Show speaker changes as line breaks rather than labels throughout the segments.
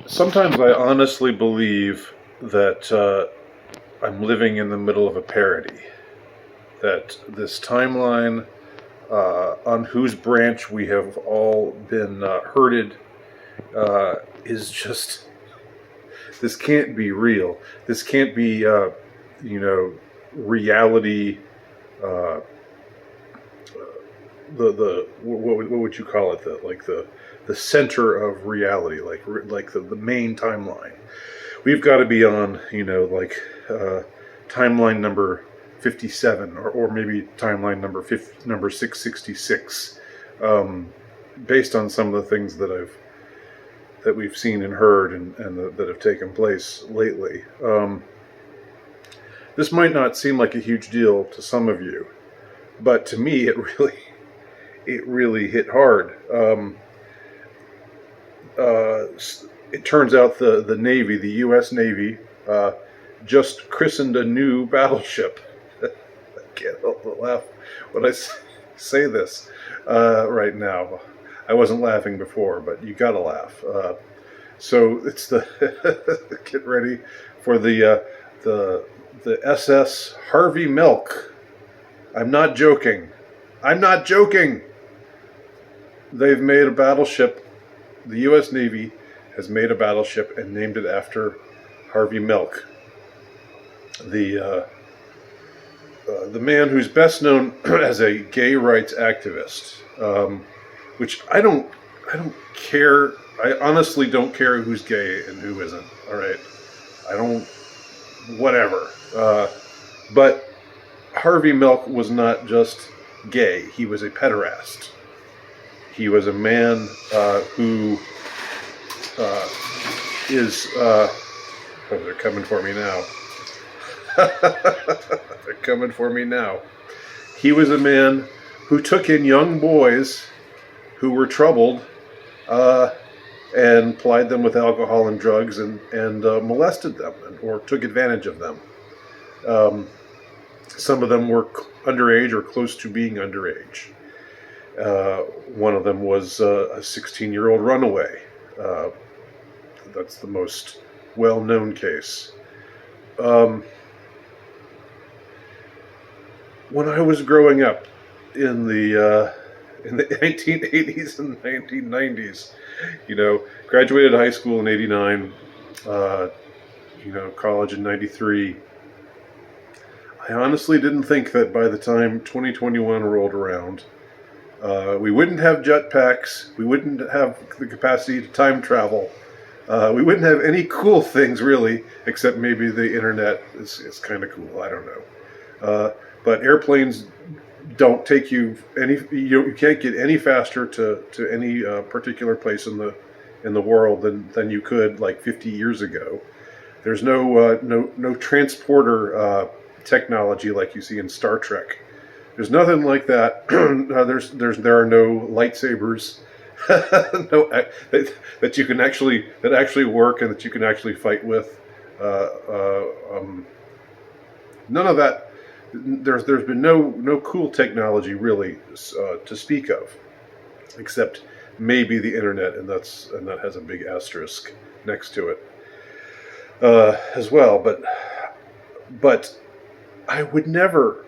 Sometimes I honestly believe that I'm living in the middle of a parody. That this timeline on whose branch we have all been herded is just, this can't be real. This can't be, you know, reality. Uh, the what would you call it? The center of reality, like the main timeline. We've got to be on, timeline number 57, or maybe timeline number 666, based on some of the things that we've seen and heard that have taken place lately. This might not seem like a huge deal to some of you, but to me, it really hit hard. It turns out the Navy, the U.S. Navy, just christened a new battleship. I can't help but laugh when I say this right now. I wasn't laughing before, but you gotta laugh. So it's the get ready for the SS Harvey Milk. I'm not joking. I'm not joking. They've made a battleship. The U.S. Navy has made a battleship and named it after Harvey Milk, the man who's best known as a gay rights activist. Which I don't care. I honestly don't care who's gay and who isn't. All right, I don't. Whatever. But Harvey Milk was not just gay. He was a pederast. He was a man who is. Oh, they're coming for me now. They're coming for me now. He was a man who took in young boys who were troubled and plied them with alcohol and drugs and molested them or took advantage of them. Some of them were underage or close to being underage. One of them was a 16-year-old runaway. That's the most well-known case. When I was growing up in the 1980s and 1990s, graduated high school in '89, college in '93. I honestly didn't think that by the time 2021 rolled around, we wouldn't have jetpacks, we wouldn't have the capacity to time travel, we wouldn't have any cool things really, except maybe the internet is kind of cool. I don't know. But airplanes don't take you any. You can't get any faster to any particular place in the world than you could like 50 years ago. There's no transporter technology like you see in Star Trek. There's nothing like that. There are no lightsabers, no that you can actually work and that you can actually fight with. None of that. There's been no cool technology really to speak of, except maybe the internet, and that has a big asterisk next to it as well. But I would never,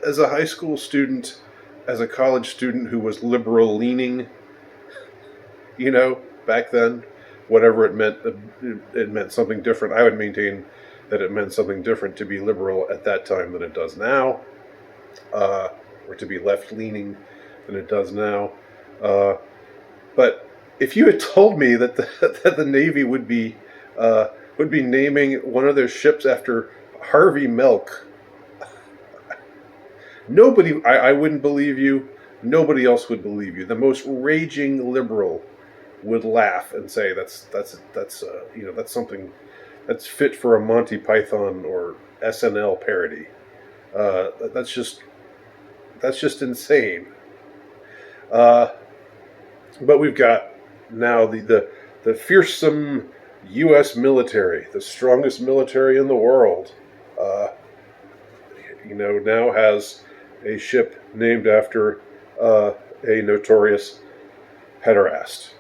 as a high school student, as a college student who was liberal leaning, back then, whatever it meant something different. I would maintain that it meant something different to be liberal at that time than it does now, or to be left-leaning than it does now. But if you had told me that the Navy would be naming one of their ships after Harvey Milk, I wouldn't believe you. Nobody else would believe you. The most raging liberal would laugh and say that's something that's fit for a Monty Python or SNL parody. That's just insane. But we've got now the fearsome U.S. military, the strongest military in the world. Now has a ship named after a notorious pederast.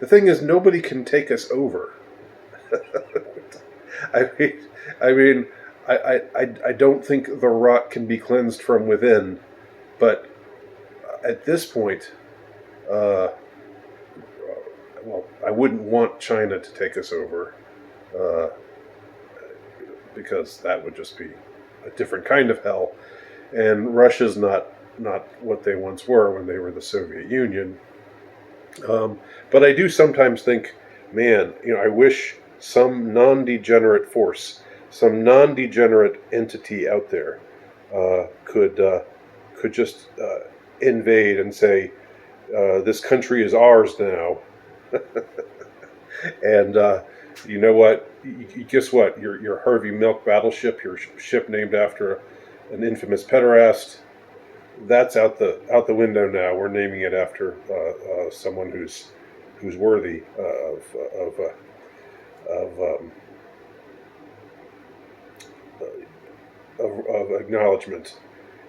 The thing is, nobody can take us over. I mean, I mean, I don't think the rot can be cleansed from within, but at this point, uh, well, I wouldn't want China to take us over, uh, because that would just be a different kind of hell. And Russia's not what they once were when they were the Soviet Union. But I do sometimes think, man, I wish some non-degenerate force, some non-degenerate entity out there, could just invade and say, this country is ours now. And you know what? Guess what? Your Harvey Milk battleship, your ship named after an infamous pederast, that's out the window now. We're naming it after someone who's worthy of acknowledgement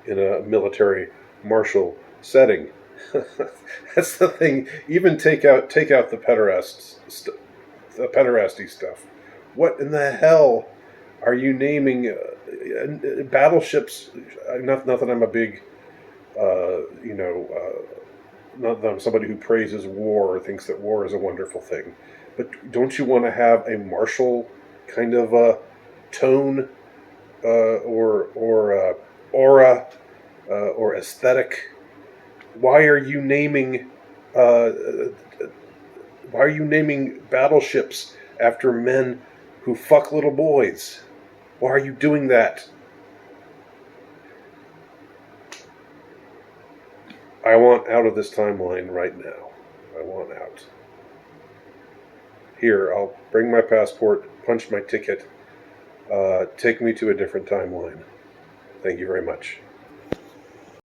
in a military martial setting. That's the thing. Even take out the pederasty stuff. What in the hell are you naming battleships? Not that I'm a big, not that I'm somebody who praises war or thinks that war is a wonderful thing, but don't you want to have a martial kind of tone or aura or aesthetic? Why are you naming battleships after men who fuck little boys? Why are you doing that? I want out of this timeline right now. I want out. Here, I'll bring my passport, punch my ticket, take me to a different timeline. Thank you very much.